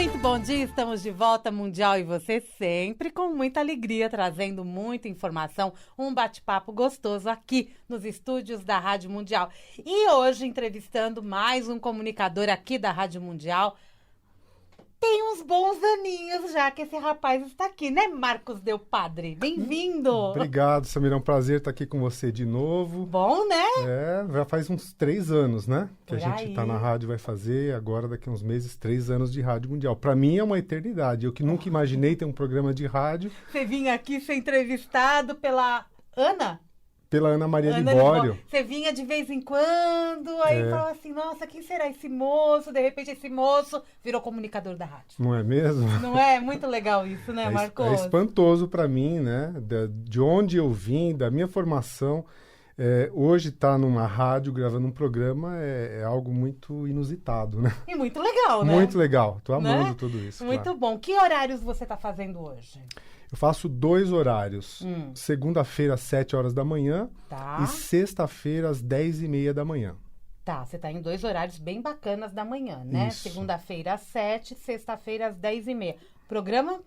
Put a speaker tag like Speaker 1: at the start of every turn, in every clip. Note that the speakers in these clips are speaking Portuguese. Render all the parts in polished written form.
Speaker 1: Muito bom dia, estamos de volta Mundial e você sempre com muita alegria, trazendo muita informação, um bate-papo gostoso aqui nos estúdios da Rádio Mundial. E hoje entrevistando mais um comunicador aqui da Rádio Mundial. Tem uns bons aninhos já que esse rapaz está aqui, né, Marcos Del Padre? Bem-vindo!
Speaker 2: Obrigado, Samira, é um prazer estar aqui com você de novo.
Speaker 1: Bom, né?
Speaker 2: Já faz uns 3 anos, né? Que
Speaker 1: Por
Speaker 2: a gente
Speaker 1: aí.
Speaker 2: está na rádio, vai fazer agora, daqui a uns meses, 3 anos de Rádio Mundial. Para mim é uma eternidade. Eu que nunca imaginei ter um programa de rádio.
Speaker 1: Você vinha aqui ser entrevistado pela Ana?
Speaker 2: Pela Ana Maria Libório.
Speaker 1: Você vinha de vez em quando, aí falava assim, nossa, quem será esse moço? De repente esse moço virou comunicador da rádio.
Speaker 2: Não é mesmo?
Speaker 1: Não é? Muito legal isso, né, Marcos?
Speaker 2: É espantoso para mim, né? De onde eu vim, da minha formação. Hoje estar numa rádio gravando um programa é algo muito inusitado, né?
Speaker 1: E muito legal, né?
Speaker 2: Muito legal. Tô amando
Speaker 1: Né?
Speaker 2: tudo isso.
Speaker 1: Muito
Speaker 2: claro.
Speaker 1: bom. Que horários você está fazendo hoje?
Speaker 2: Eu faço 2 horários. Segunda-feira, às 7 horas da manhã.
Speaker 1: Tá.
Speaker 2: E sexta-feira, às 10h30 da manhã.
Speaker 1: Tá, você tá em 2 horários bem bacanas da manhã, né?
Speaker 2: Isso.
Speaker 1: Segunda-feira às 7, sexta-feira às 10h30. Programa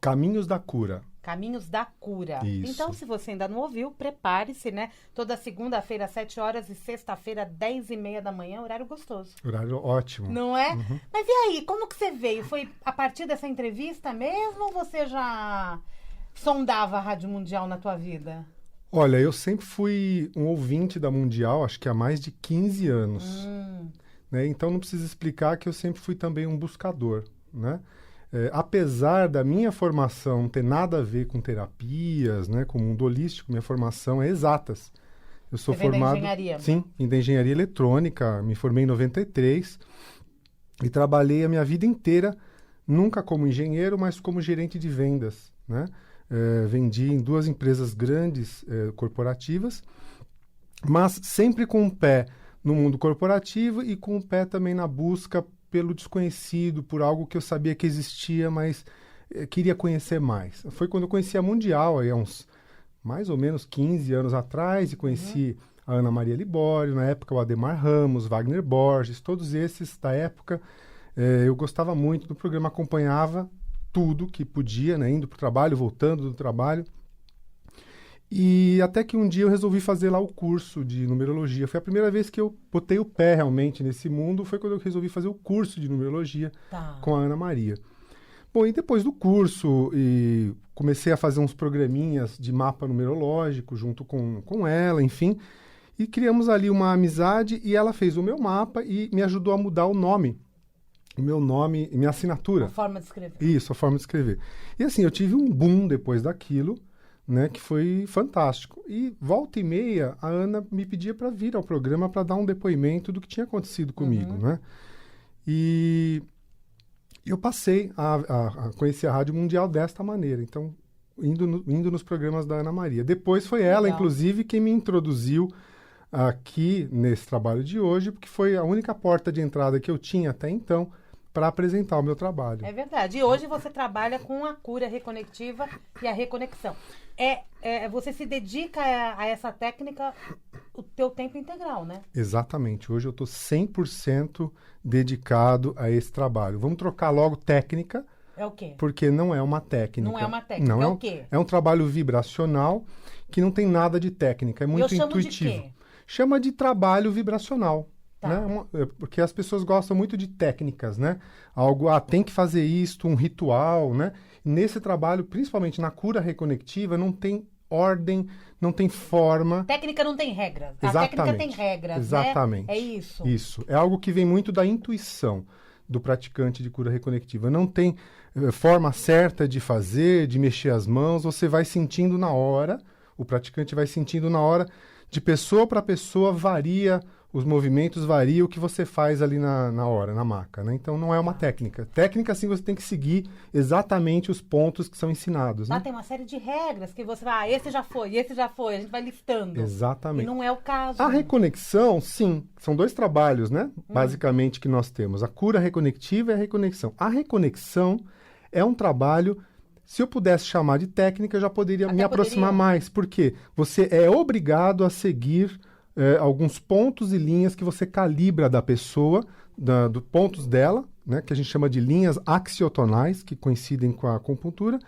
Speaker 2: Caminhos da Cura.
Speaker 1: Caminhos da Cura.
Speaker 2: Isso.
Speaker 1: Então, se você ainda não ouviu, prepare-se, né? Toda segunda-feira às 7 horas e sexta-feira às 10h30 da manhã, horário gostoso.
Speaker 2: Horário ótimo.
Speaker 1: Não é? Mas e aí, como que você veio? Foi a partir dessa entrevista mesmo ou você já sondava a Rádio Mundial na tua vida?
Speaker 2: Olha, eu sempre fui um ouvinte da Mundial, acho que há mais de 15 anos. Né? Então não precisa explicar que eu sempre fui também um buscador, né? Apesar da minha formação não ter nada a ver com terapias, né, com o mundo holístico, minha formação é exatas. Eu sou
Speaker 1: Você vem da
Speaker 2: formado,
Speaker 1: engenharia?
Speaker 2: sim, da engenharia eletrônica, me formei em 93 e trabalhei a minha vida inteira, nunca como engenheiro, mas como gerente de vendas, né? Vendi em 2 empresas grandes corporativas, mas sempre com um pé no mundo corporativo e com um pé também na busca pelo desconhecido, por algo que eu sabia que existia, mas queria conhecer mais. Foi quando eu conheci a Mundial, aí há uns mais ou menos 15 anos atrás, e conheci a Ana Maria Libório, na época o Ademar Ramos, Wagner Borges, todos esses da época. Eu gostava muito do programa, acompanhava tudo que podia, né, indo para o trabalho, voltando do trabalho. E até que um dia eu resolvi fazer lá o curso de numerologia. Foi a primeira vez que eu botei o pé realmente nesse mundo, foi quando eu resolvi fazer o curso de numerologia com a Ana Maria. Bom, e depois do curso, comecei a fazer uns programinhas de mapa numerológico junto com ela, enfim. E criamos ali uma amizade e ela fez o meu mapa e me ajudou a mudar o nome. O meu nome e minha assinatura.
Speaker 1: A forma de escrever.
Speaker 2: Isso, a forma de escrever. E assim, eu tive um boom depois daquilo, né, que foi fantástico. E volta e meia, a Ana me pedia para vir ao programa para dar um depoimento do que tinha acontecido comigo, né? E eu passei a conhecer a Rádio Mundial desta maneira. Então, indo nos programas da Ana Maria. Depois foi ela, inclusive, quem me introduziu aqui nesse trabalho de hoje, porque foi a única porta de entrada que eu tinha até então para apresentar o meu trabalho.
Speaker 1: É verdade. E hoje você trabalha com a cura reconectiva e a reconexão. Você se dedica a essa técnica o teu tempo integral, né?
Speaker 2: Exatamente. Hoje eu estou 100% dedicado a esse trabalho. Vamos trocar logo técnica.
Speaker 1: É o quê?
Speaker 2: Porque não é uma técnica.
Speaker 1: Não é uma técnica.
Speaker 2: Não,
Speaker 1: é o quê?
Speaker 2: É um trabalho vibracional que não tem nada de técnica. É muito intuitivo.
Speaker 1: De quê?
Speaker 2: Chama de trabalho vibracional.
Speaker 1: Tá.
Speaker 2: Né? Porque as pessoas gostam muito de técnicas, né? Algo, tem que fazer isto, um ritual, né? Nesse trabalho, principalmente na cura reconectiva, não tem ordem, não tem forma.
Speaker 1: Técnica não tem regras.
Speaker 2: Exatamente.
Speaker 1: A técnica tem regras,
Speaker 2: Exatamente.
Speaker 1: né? É isso.
Speaker 2: Isso. É algo que vem muito da intuição do praticante de cura reconectiva. Não tem forma certa de fazer, de mexer as mãos. Você vai sentindo na hora, o praticante vai sentindo na hora. De pessoa para pessoa varia, os movimentos variam o que você faz ali na hora, na maca, né? Então não é uma técnica. Técnica, sim, você tem que seguir exatamente os pontos que são ensinados, né?
Speaker 1: Lá tem uma série de regras que você vai, esse já foi, a gente vai listando.
Speaker 2: Exatamente.
Speaker 1: E não é o caso.
Speaker 2: A reconexão, sim, são 2 trabalhos, né? Basicamente que nós temos. A cura reconectiva e a reconexão. A reconexão é um trabalho. Se eu pudesse chamar de técnica, eu já poderia me aproximar mais, porque você é obrigado a seguir alguns pontos e linhas que você calibra da pessoa dos pontos dela, né, que a gente chama de linhas axiotonais, que coincidem com a acupuntura,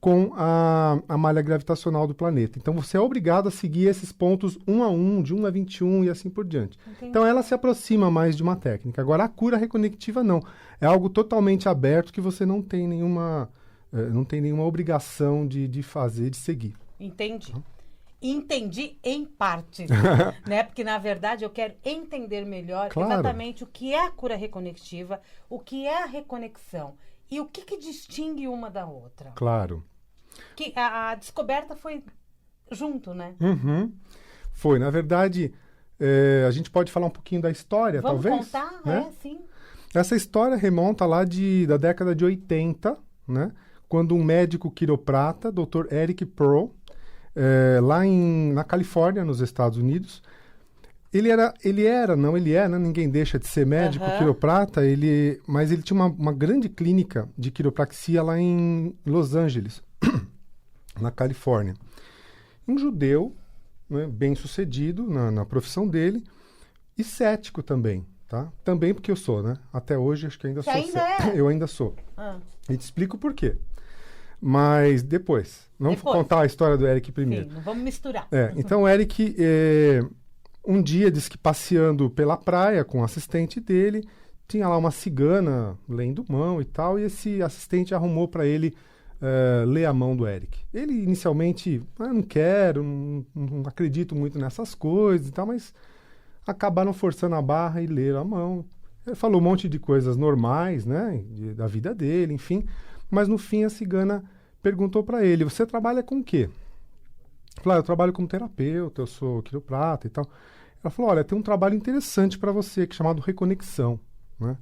Speaker 2: com a malha gravitacional do planeta. Então, você é obrigado a seguir esses pontos 1 a 1, de 1 a 21 e assim por diante.
Speaker 1: Entendi.
Speaker 2: Então, ela se aproxima mais de uma técnica. Agora, a cura reconectiva, não. É algo totalmente aberto que você não tem nenhuma obrigação de fazer, de seguir.
Speaker 1: Entendi. Entendi em partes, né? Porque, na verdade, eu quero entender melhor exatamente o que é a cura reconectiva, o que é a reconexão e o que distingue uma da outra.
Speaker 2: Claro.
Speaker 1: Que a descoberta foi junto, né?
Speaker 2: Uhum. Foi. Na verdade, a gente pode falar um pouquinho da história,
Speaker 1: Vamos
Speaker 2: talvez?
Speaker 1: contar?
Speaker 2: Né?
Speaker 1: Sim.
Speaker 2: Essa história remonta lá da década de 80, né? Quando um médico quiroprata, Dr. Eric Pearl, lá na Califórnia, nos Estados Unidos. Ele é, né? Ninguém deixa de ser médico, quiroprata, mas ele tinha uma grande clínica de quiropraxia lá em Los Angeles, na Califórnia. Um judeu, né, bem-sucedido na profissão dele, e cético também, tá? Também porque eu sou, né? Até hoje acho que ainda sou cético. Eu ainda sou. E te explico por quê. Mas depois. Vamos contar a história do Eric primeiro.
Speaker 1: Sim, não vamos misturar.
Speaker 2: Então, o Eric, um dia, disse que passeando pela praia com o assistente dele, tinha lá uma cigana lendo mão e tal, e esse assistente arrumou para ele ler a mão do Eric. Ele, inicialmente, não quero, não acredito muito nessas coisas e tal, mas acabaram forçando a barra e leram a mão. Ele falou um monte de coisas normais, né, da vida dele, enfim. Mas, no fim, a cigana perguntou para ele, você trabalha com o quê? Ele falou, eu trabalho como terapeuta, eu sou quiroprata e tal. Ela falou, olha, tem um trabalho interessante para você, que é chamado reconexão, né?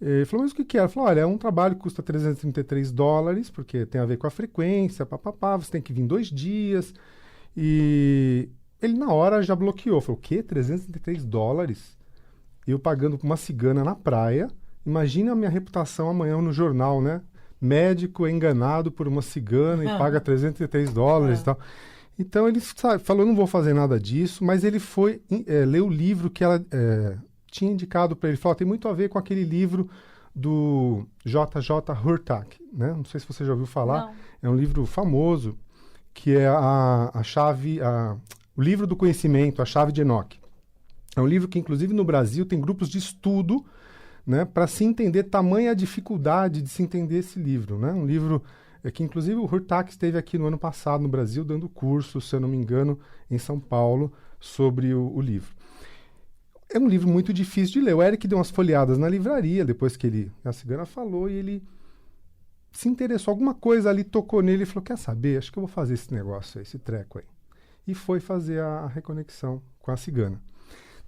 Speaker 2: Ele falou, mas o que é? Ela falou, olha, é um trabalho que custa $333, porque tem a ver com a frequência, papapá, você tem que vir 2 dias. E ele, na hora, já bloqueou. Falou, o quê? $333? Eu pagando por uma cigana na praia. Imagina a minha reputação amanhã no jornal, né? Médico é enganado por uma cigana e paga $333 e tal. Então, ele falou, não vou fazer nada disso, mas ele foi ler o livro que ela tinha indicado para ele. Falou, tem muito a ver com aquele livro do J.J. Hurtak, né? Não sei se você já ouviu falar.
Speaker 1: Não.
Speaker 2: É um livro famoso, que é o livro do conhecimento, a chave de Enoch. É um livro que, inclusive, no Brasil, tem grupos de estudo, né, para se entender tamanha dificuldade de se entender esse livro, né? Um livro que, inclusive, o Hurtak esteve aqui no ano passado no Brasil dando curso, se eu não me engano, em São Paulo, sobre o livro. É um livro muito difícil de ler. O Eric deu umas folheadas na livraria, depois que a cigana falou, e ele se interessou. Alguma coisa ali tocou nele e falou, quer saber? Acho que eu vou fazer esse negócio aí, esse treco aí. E foi fazer a reconexão com a cigana.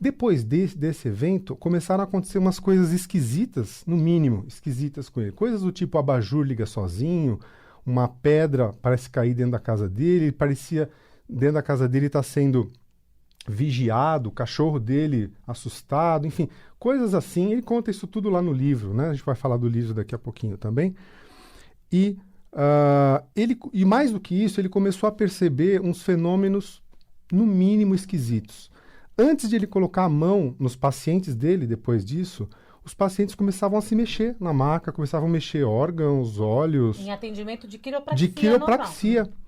Speaker 2: Depois desse evento, começaram a acontecer umas coisas esquisitas, no mínimo, esquisitas com ele. Coisas do tipo, o abajur liga sozinho, uma pedra parece cair dentro da casa dele, ele parecia, dentro da casa dele, estar sendo vigiado, o cachorro dele assustado, enfim, coisas assim. Ele conta isso tudo lá no livro, né? A gente vai falar do livro daqui a pouquinho também. E mais do que isso, ele começou a perceber uns fenômenos, no mínimo, esquisitos. Antes de ele colocar a mão nos pacientes dele, depois disso, os pacientes começavam a se mexer na maca, começavam a mexer órgãos, olhos.
Speaker 1: Em atendimento de quiropraxia.
Speaker 2: De quiropraxia. Normal.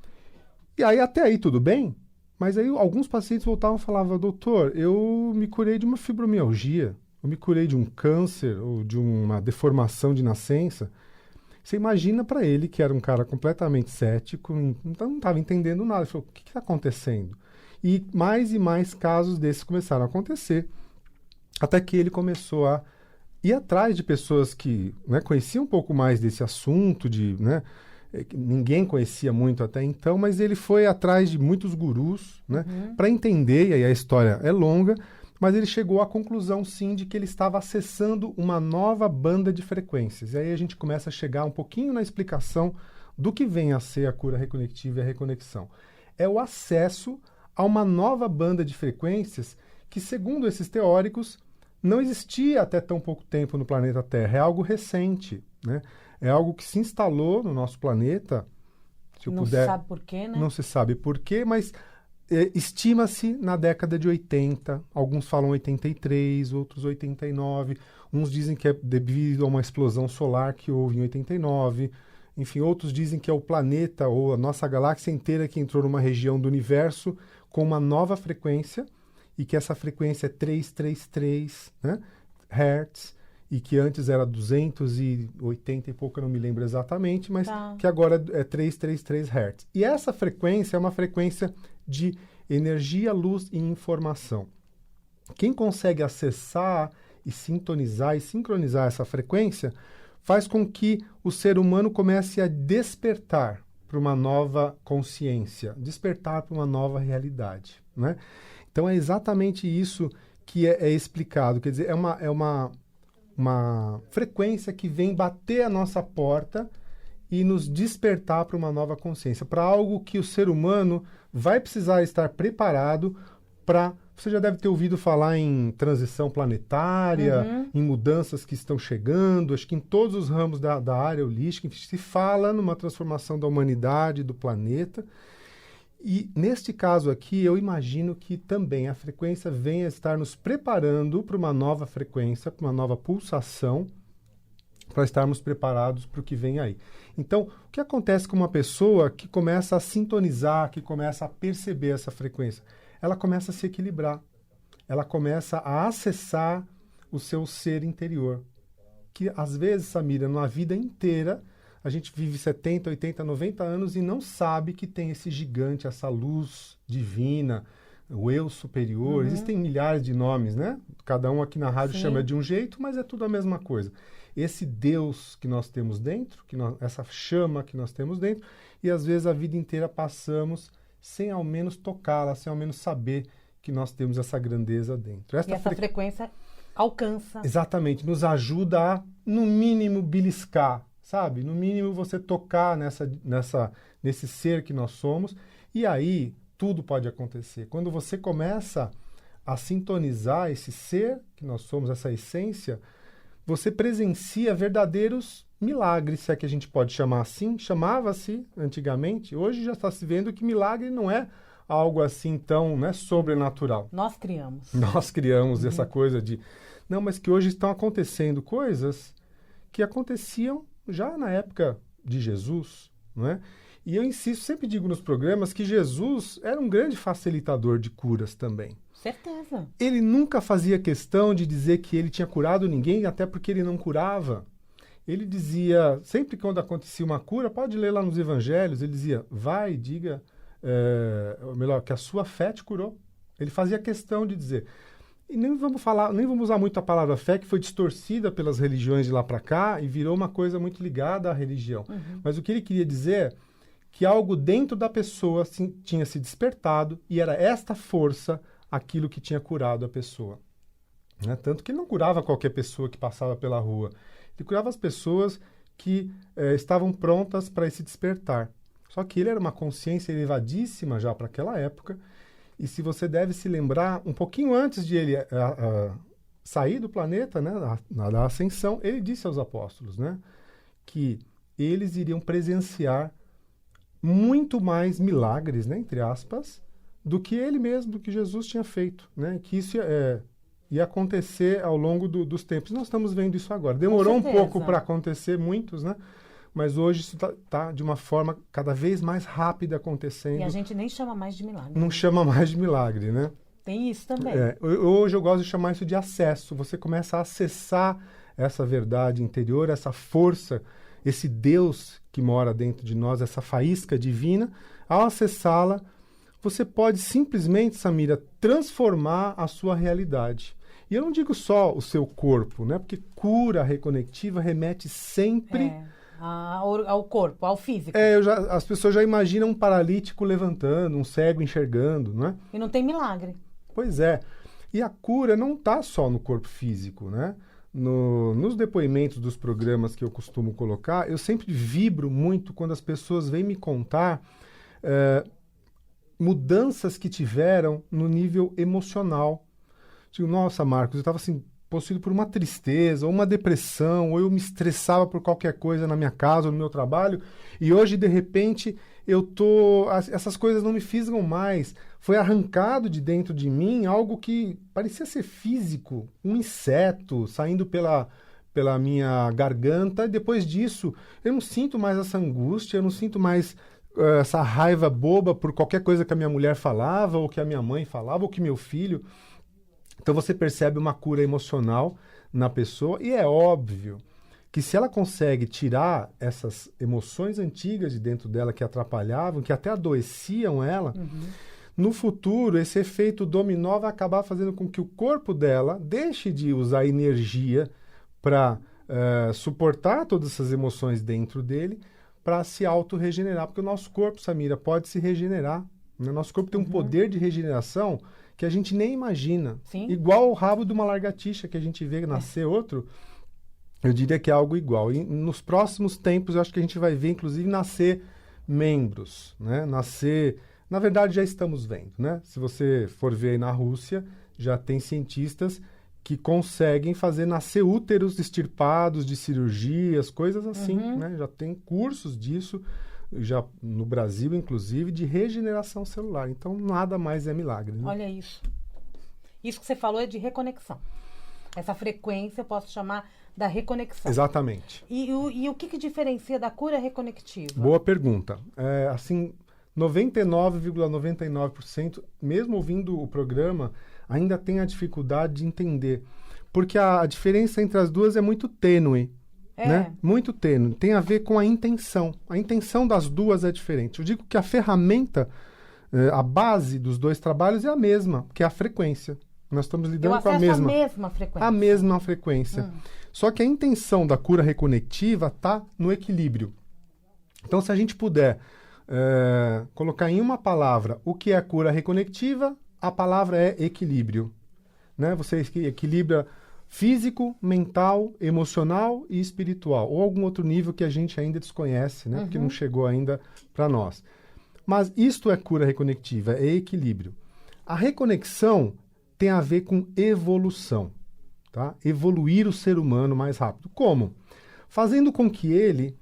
Speaker 2: E aí, até aí, tudo bem? Mas aí, alguns pacientes voltavam e falavam, doutor, eu me curei de uma fibromialgia, eu me curei de um câncer ou de uma deformação de nascença. Você imagina para ele, que era um cara completamente cético, então não estava entendendo nada. Ele falou, o que está acontecendo? E mais casos desses começaram a acontecer, até que ele começou a ir atrás de pessoas que, né, conheciam um pouco mais desse assunto, né, ninguém conhecia muito até então, mas ele foi atrás de muitos gurus, né, para entender, e aí a história é longa, mas ele chegou à conclusão, sim, de que ele estava acessando uma nova banda de frequências. E aí a gente começa a chegar um pouquinho na explicação do que vem a ser a cura reconectiva e a reconexão. É o acesso a uma nova banda de frequências que, segundo esses teóricos, não existia até tão pouco tempo no planeta Terra. É algo recente, né? É algo que se instalou no nosso planeta.
Speaker 1: Se sabe por quê, né?
Speaker 2: Não se sabe por quê, mas estima-se na década de 80, alguns falam 83, outros 89, uns dizem que é devido a uma explosão solar que houve em 89, enfim, outros dizem que é o planeta ou a nossa galáxia inteira que entrou numa região do universo com uma nova frequência, e que essa frequência é 333, né, Hertz, e que antes era 280 e pouco, eu não me lembro exatamente, mas que agora é 333 Hz. E essa frequência é uma frequência de energia, luz e informação. Quem consegue acessar e sintonizar e sincronizar essa frequência faz com que o ser humano comece a despertar para uma nova consciência, despertar para uma nova realidade, né? Então é exatamente isso que é explicado, quer dizer, é uma frequência que vem bater a nossa porta e nos despertar para uma nova consciência, para algo que o ser humano vai precisar estar preparado para... Você já deve ter ouvido falar em transição planetária, em mudanças que estão chegando, acho que em todos os ramos da área holística se fala numa transformação da humanidade, do planeta. E neste caso aqui, eu imagino que também a frequência venha estar nos preparando para uma nova frequência, para uma nova pulsação, para estarmos preparados para o que vem aí. Então, o que acontece com uma pessoa que começa a sintonizar, que começa a perceber essa frequência? Ela começa a se equilibrar, ela começa a acessar o seu ser interior. Que às vezes, Samira, na vida inteira, a gente vive 70, 80, 90 anos e não sabe que tem esse gigante, essa luz divina, o eu superior. Existem milhares de nomes, né? Cada um aqui na rádio chama de um jeito, mas é tudo a mesma coisa. Esse Deus que nós temos dentro, essa chama que nós temos dentro, e às vezes a vida inteira passamos sem ao menos tocá-la, sem ao menos saber que nós temos essa grandeza dentro.
Speaker 1: E essa frequência alcança.
Speaker 2: Exatamente, nos ajuda a, no mínimo, beliscar, sabe? No mínimo, você tocar nesse ser que nós somos, e aí tudo pode acontecer. Quando você começa a sintonizar esse ser que nós somos, essa essência, você presencia verdadeiros milagres, se é que a gente pode chamar assim. Chamava-se antigamente, hoje já está se vendo que milagre não é algo assim tão, né, sobrenatural.
Speaker 1: Nós criamos.
Speaker 2: Nós criamos essa coisa de... Não, mas que hoje estão acontecendo coisas que aconteciam já na época de Jesus, não é? E eu insisto, sempre digo nos programas que Jesus era um grande facilitador de curas também.
Speaker 1: Certeza.
Speaker 2: Ele nunca fazia questão de dizer que ele tinha curado ninguém, até porque ele não curava. Ele dizia, sempre quando acontecia uma cura, pode ler lá nos evangelhos, ele dizia, vai, diga, melhor, que a sua fé te curou. Ele fazia questão de dizer. E nem vamos usar muito a palavra fé, que foi distorcida pelas religiões de lá para cá e virou uma coisa muito ligada à religião. Mas o que ele queria dizer é que algo dentro da pessoa tinha se despertado e era esta força aquilo que tinha curado a pessoa. Né? Tanto que ele não curava qualquer pessoa que passava pela rua. Ele curava as pessoas que estavam prontas para esse despertar. Só que ele era uma consciência elevadíssima já para aquela época. E se você deve se lembrar, um pouquinho antes de ele sair do planeta, né, da ascensão, ele disse aos apóstolos, né, que eles iriam presenciar muito mais milagres, né, entre aspas, do que ele mesmo, do que Jesus tinha feito, né, que isso ia acontecer ao longo dos tempos. Nós estamos vendo isso agora. Demorou um pouco para acontecer, muitos, né? Mas hoje isso está de uma forma cada vez mais rápida acontecendo.
Speaker 1: E a gente nem chama mais de milagre.
Speaker 2: Não chama mais de milagre, né?
Speaker 1: Tem isso também.
Speaker 2: Hoje eu gosto de chamar isso de acesso. Você começa a acessar essa verdade interior, essa força, esse Deus que mora dentro de nós, essa faísca divina. Ao acessá-la, você pode simplesmente, Samira, transformar a sua realidade. E eu não digo só o seu corpo, né? Porque cura reconectiva remete sempre...
Speaker 1: ao corpo, ao físico.
Speaker 2: As pessoas já imaginam um paralítico levantando, um cego enxergando, não é?
Speaker 1: E não tem milagre.
Speaker 2: Pois é. E a cura não está só no corpo físico, né? Nos depoimentos dos programas que eu costumo colocar, eu sempre vibro muito quando as pessoas vêm me contar mudanças que tiveram no nível emocional. Digo, nossa, Marcos, eu estava assim... possuído por uma tristeza, ou uma depressão, ou eu me estressava por qualquer coisa na minha casa ou no meu trabalho, e hoje, de repente, essas coisas não me fisgam mais. foi arrancado de dentro de mim algo que parecia ser físico, um inseto saindo pela minha garganta. E depois disso, eu não sinto mais essa angústia, eu não sinto mais essa raiva boba por qualquer coisa que a minha mulher falava, ou que a minha mãe falava, ou que meu filho. Então você percebe uma cura emocional na pessoa, e é óbvio que se ela consegue tirar essas emoções antigas de dentro dela que atrapalhavam, que até adoeciam ela, no futuro esse efeito dominó vai acabar fazendo com que o corpo dela deixe de usar energia para suportar todas essas emoções dentro dele, para se auto-regenerar. Porque o nosso corpo, Samira, pode se regenerar. Né? Nosso corpo tem um poder de regeneração que a gente nem imagina.
Speaker 1: Sim.
Speaker 2: Igual o rabo de uma lagartixa que a gente vê nascer outro, eu diria que é algo igual. E nos próximos tempos, eu acho que a gente vai ver, inclusive, nascer membros, né? Nascer... Na verdade, já estamos vendo, né? Se você for ver aí na Rússia, já tem cientistas que conseguem fazer nascer úteros extirpados de cirurgias, coisas assim, né? Já tem cursos disso, já no Brasil, inclusive, de regeneração celular. Então, nada mais é milagre. Né?
Speaker 1: Olha isso. Isso que você falou é de reconexão. Essa frequência eu posso chamar da reconexão.
Speaker 2: Exatamente.
Speaker 1: E o que diferencia da cura reconectiva?
Speaker 2: Boa pergunta. Assim, 99,99%, mesmo ouvindo o programa, ainda tem a dificuldade de entender. Porque a diferença entre as duas é muito tênue. Né? Muito tênue. Tem a ver com a intenção. A intenção das duas é diferente. Eu digo que a ferramenta, a base dos dois trabalhos é a mesma, que é a frequência. Nós estamos lidando com a mesma
Speaker 1: frequência.
Speaker 2: A mesma frequência. Só que a intenção da cura reconectiva está no equilíbrio. Então, se a gente puder colocar em uma palavra o que é a cura reconectiva, a palavra é equilíbrio. Né? Você equilibra físico, mental, emocional e espiritual. Ou algum outro nível que a gente ainda desconhece, né? Porque não chegou ainda para nós. Mas isto é cura reconectiva, é equilíbrio. A reconexão tem a ver com evolução. Tá? Evoluir o ser humano mais rápido. Como? Fazendo com que ele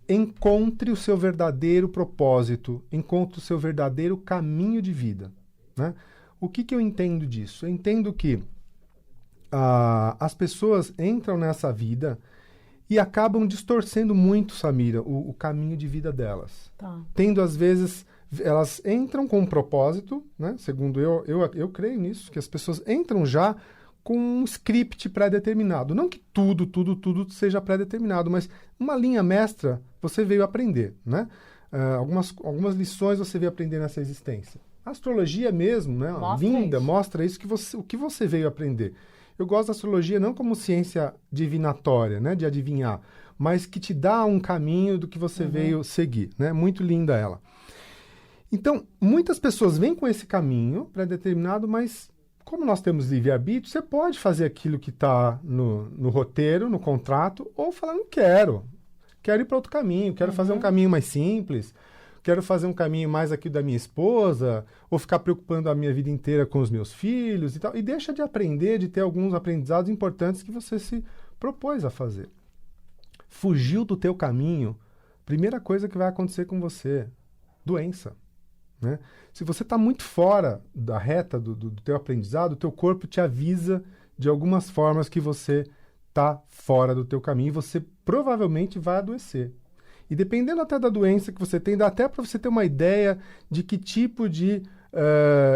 Speaker 2: encontre o seu verdadeiro propósito, encontre o seu verdadeiro caminho de vida. Né? O que eu entendo disso? Eu entendo que as pessoas entram nessa vida e acabam distorcendo muito, Samira, o caminho de vida delas.
Speaker 1: Tá.
Speaker 2: Tendo, às vezes, elas entram com um propósito, né? Segundo eu creio nisso, que as pessoas entram já com um script pré-determinado. Não que tudo seja pré-determinado, mas uma linha mestra você veio aprender, né? Algumas lições você veio aprender nessa existência. A astrologia mesmo, né? Mostra isso, o que você veio aprender. Eu gosto da astrologia não como ciência divinatória, né? De adivinhar, mas que te dá um caminho do que você veio seguir, né? Muito linda ela. Então, muitas pessoas vêm com esse caminho pré-determinado, mas como nós temos livre-arbítrio, você pode fazer aquilo que está no roteiro, no contrato, ou falar, não quero ir para outro caminho, quero fazer um caminho mais simples, quero fazer um caminho mais aqui da minha esposa, ou ficar preocupando a minha vida inteira com os meus filhos e tal. E deixa de aprender, de ter alguns aprendizados importantes que você se propôs a fazer. Fugiu do teu caminho, primeira coisa que vai acontecer com você, doença. Né? Se você está muito fora da reta do teu aprendizado, o teu corpo te avisa de algumas formas que você está fora do teu caminho e você provavelmente vai adoecer. E dependendo até da doença que você tem, dá até para você ter uma ideia de que tipo de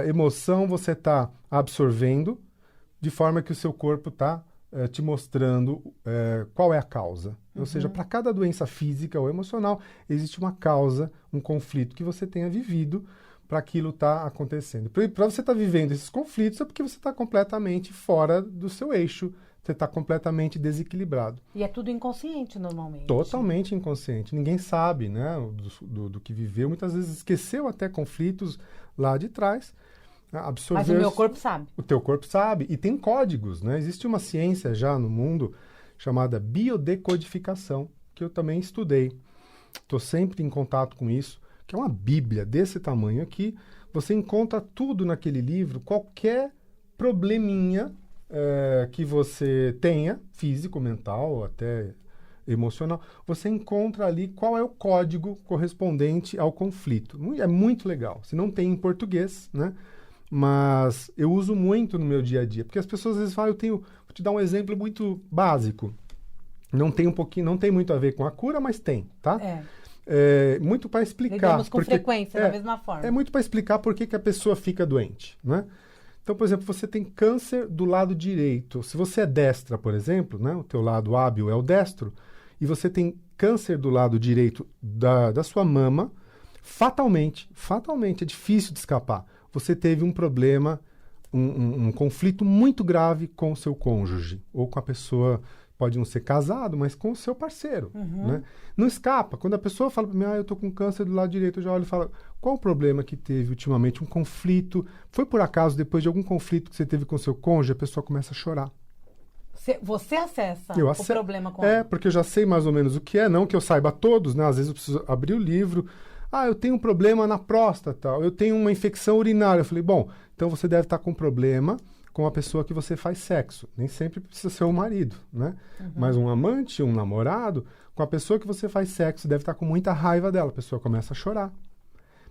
Speaker 2: emoção você está absorvendo, de forma que o seu corpo está te mostrando qual é a causa. Ou seja, para cada doença física ou emocional, existe uma causa, um conflito que você tenha vivido para aquilo estar acontecendo. Para você estar vivendo esses conflitos é porque você está completamente fora do seu eixo, você está completamente desequilibrado.
Speaker 1: E é tudo inconsciente normalmente.
Speaker 2: Totalmente inconsciente. Ninguém sabe, né, do que viveu. Muitas vezes esqueceu até conflitos lá de trás. Absorveu.
Speaker 1: Mas o meu corpo sabe.
Speaker 2: O teu corpo sabe. E tem códigos, né? Existe uma ciência já no mundo chamada biodecodificação, que eu também estudei. Estou sempre em contato com isso, que é uma bíblia desse tamanho aqui. Você encontra tudo naquele livro, qualquer probleminha que você tenha, físico, mental, até emocional, você encontra ali qual é o código correspondente ao conflito. É muito legal. Se não tem em português, né? Mas eu uso muito no meu dia a dia, porque as pessoas às vezes falam, vou te dar um exemplo muito básico. Não tem muito a ver com a cura, mas tem, tá? Muito para explicar.
Speaker 1: Lidamos com frequência, da mesma forma.
Speaker 2: É muito para explicar por que a pessoa fica doente, né? Então, por exemplo, você tem câncer do lado direito. Se você é destra, por exemplo, né? O teu lado hábil é o destro, e você tem câncer do lado direito da sua mama, fatalmente, é difícil de escapar. Você teve um problema, um conflito muito grave com o seu cônjuge, ou com a pessoa, pode não ser casado, mas com o seu parceiro. Né? Não escapa. Quando a pessoa fala para mim, eu estou com câncer do lado direito, eu já olho e falo, qual o problema que teve ultimamente? Um conflito? Foi por acaso, depois de algum conflito que você teve com o seu cônjuge, a pessoa começa a chorar.
Speaker 1: Você acessa o problema com
Speaker 2: porque eu já sei mais ou menos o que é, não que eu saiba todos, né? Às vezes eu preciso abrir o livro. Eu tenho um problema na próstata, eu tenho uma infecção urinária. Eu falei, bom, então você deve estar com problema com a pessoa que você faz sexo. Nem sempre precisa ser o marido, né? Mas um amante, um namorado, com a pessoa que você faz sexo, deve estar com muita raiva dela. A pessoa começa a chorar.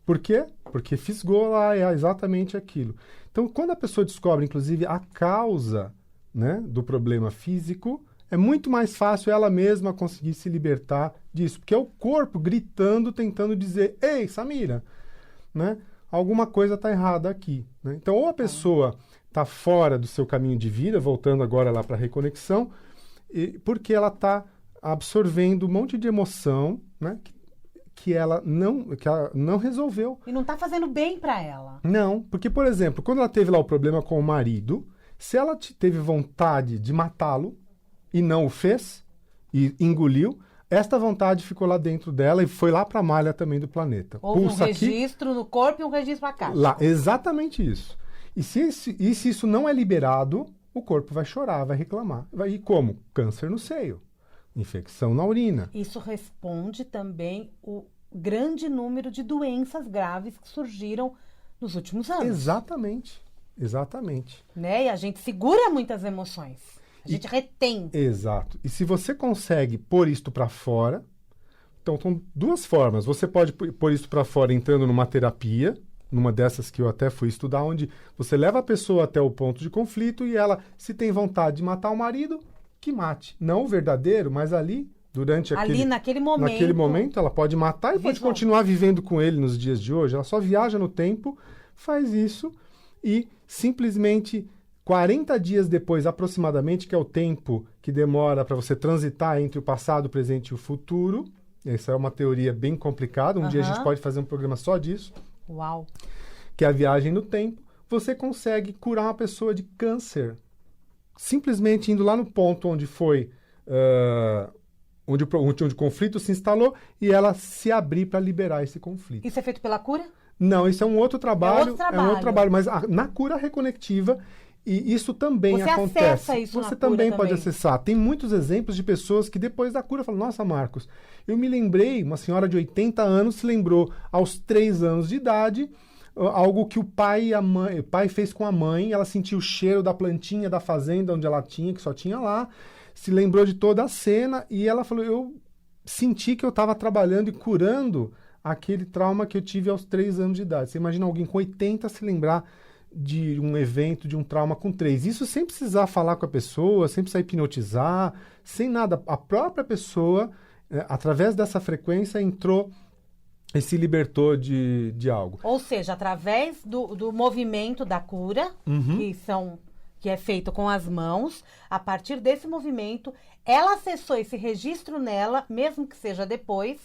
Speaker 2: Por quê? Porque fisgou lá, é exatamente aquilo. Então, quando a pessoa descobre, inclusive, a causa, né, do problema físico, é muito mais fácil ela mesma conseguir se libertar disso. Porque é o corpo gritando, tentando dizer, ei, Samira, né, alguma coisa está errada aqui. Né? Então, ou a pessoa está fora do seu caminho de vida, voltando agora lá para a reconexão, porque ela está absorvendo um monte de emoção, né, que ela não resolveu.
Speaker 1: E não está fazendo bem para ela.
Speaker 2: Não, porque, por exemplo, quando ela teve lá o problema com o marido, se ela teve vontade de matá-lo e não o fez, e engoliu, esta vontade ficou lá dentro dela e foi lá para a malha também do planeta.
Speaker 1: Houve um registro no corpo e um registro acástico.
Speaker 2: Lá, exatamente isso. E se isso não é liberado, o corpo vai chorar, vai reclamar. E como? Câncer no seio. Infecção na urina.
Speaker 1: Isso responde também o grande número de doenças graves que surgiram nos últimos anos.
Speaker 2: Exatamente.
Speaker 1: Né? E a gente segura muitas emoções. A gente retém.
Speaker 2: Exato. E se você consegue pôr isto para fora, então são duas formas. Você pode pôr isso para fora entrando numa terapia, numa dessas que eu até fui estudar, onde você leva a pessoa até o ponto de conflito e ela, se tem vontade de matar o marido, que mate. Não o verdadeiro, mas ali, naquele momento, ela pode matar e pode continuar vivendo com ele nos dias de hoje. Ela só viaja no tempo, faz isso e simplesmente 40 dias depois, aproximadamente, que é o tempo que demora para você transitar entre o passado, o presente e o futuro. Essa é uma teoria bem complicada. Um dia a gente pode fazer um programa só disso.
Speaker 1: Uau!
Speaker 2: Que é a viagem no tempo. Você consegue curar uma pessoa de câncer simplesmente indo lá no ponto onde foi onde o conflito se instalou e ela se abrir para liberar esse conflito.
Speaker 1: Isso é feito pela cura?
Speaker 2: Não, isso é um outro trabalho. É um outro trabalho, mas na cura reconectiva, e isso também acontece.
Speaker 1: Você acessa isso
Speaker 2: Você também pode acessar. Tem muitos exemplos de pessoas que depois da cura falam, nossa, Marcos, eu me lembrei, uma senhora de 80 anos se lembrou aos 3 anos de idade, algo que o pai fez com a mãe, ela sentiu o cheiro da plantinha da fazenda onde ela tinha, que só tinha lá, se lembrou de toda a cena e ela falou, eu senti que eu estava trabalhando e curando aquele trauma que eu tive aos 3 anos de idade. Você imagina alguém com 80 se lembrar de um evento, de um trauma com 3. Isso sem precisar falar com a pessoa, sem precisar hipnotizar, sem nada. A própria pessoa, através dessa frequência, entrou e se libertou de algo.
Speaker 1: Ou seja, através do movimento da cura, que é feito com as mãos, a partir desse movimento, ela acessou esse registro nela, mesmo que seja depois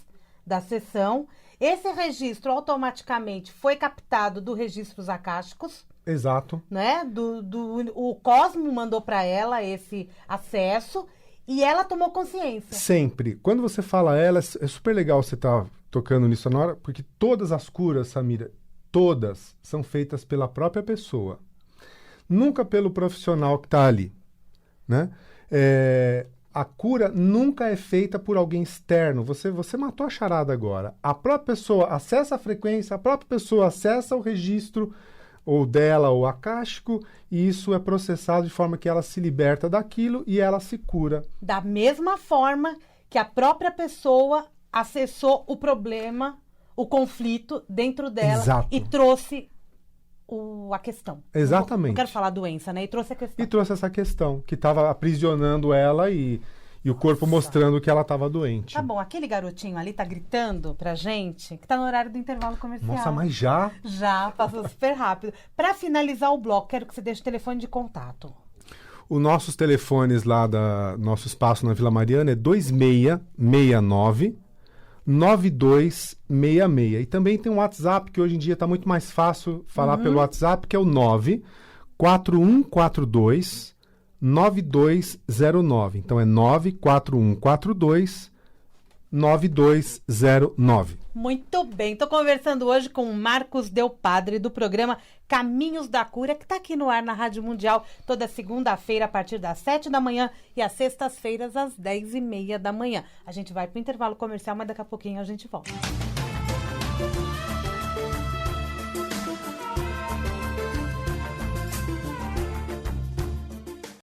Speaker 1: da sessão. Esse registro automaticamente foi captado dos registros acásticos.
Speaker 2: Exato.
Speaker 1: Né? O Cosmo mandou para ela esse acesso e ela tomou consciência.
Speaker 2: Sempre. Quando você fala ela, é super legal você estar tocando nisso na hora, porque todas as curas, Samira, todas são feitas pela própria pessoa. Nunca pelo profissional que está ali. Né? A cura nunca é feita por alguém externo. Você matou a charada agora. A própria pessoa acessa a frequência, a própria pessoa acessa o registro ou dela ou acástico, e isso é processado de forma que ela se liberta daquilo e ela se cura.
Speaker 1: Da mesma forma que a própria pessoa acessou o problema, o conflito dentro dela.
Speaker 2: Exato.
Speaker 1: E trouxe a questão.
Speaker 2: Exatamente.
Speaker 1: Não quero falar doença, né? E trouxe a questão.
Speaker 2: E trouxe essa questão, que estava aprisionando ela e o corpo mostrando que ela estava doente.
Speaker 1: Tá bom, aquele garotinho ali tá gritando pra gente que tá no horário do intervalo comercial.
Speaker 2: Nossa, mas já?
Speaker 1: Já, passou super rápido. Pra finalizar o bloco, quero que você deixe o telefone de contato.
Speaker 2: Os nossos telefones lá da nosso espaço na Vila Mariana é 2669 9266. E também tem um WhatsApp, que hoje em dia está muito mais fácil falar pelo WhatsApp, que é o 94142 9209. Então é 94142 9209.
Speaker 1: Muito bem, estou conversando hoje com o Marcos Del Padre, do programa Caminhos da Cura, que está aqui no ar na Rádio Mundial, toda segunda-feira a partir das 7 da manhã e às sextas-feiras às 10h30 da manhã. A gente vai para o intervalo comercial, mas daqui a pouquinho a gente volta.